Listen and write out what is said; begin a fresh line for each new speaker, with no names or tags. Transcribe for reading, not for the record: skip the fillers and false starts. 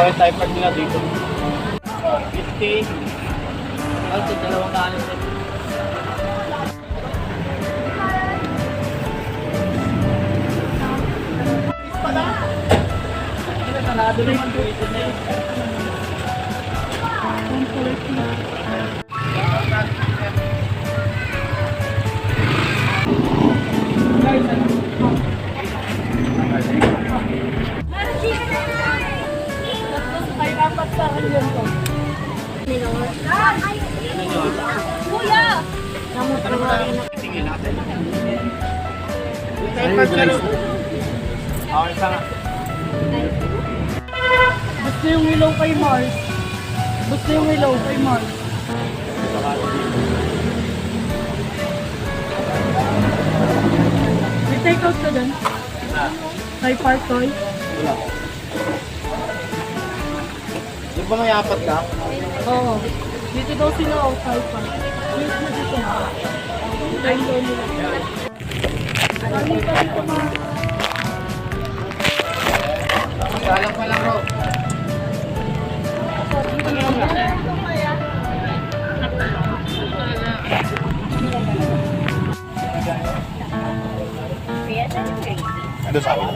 yung type nila dito. 50. Ito, dalawang kanin. Nanado naman po ito na yun.
Kuya!
Sige natin. Type ka rin. Okay, isa nga.
Gusto yung ilaw kay Mars. Gusto yung ilaw kay Mars. May take out ka dun? Kay Parkoy?
Wala. Di ba may apat ka?
Oo. Dito daw sila o kay Parkoy. Dito na dito. Time daw nila. Kami pa dito mga.
Alam pa lang, bro. Ano sa akin?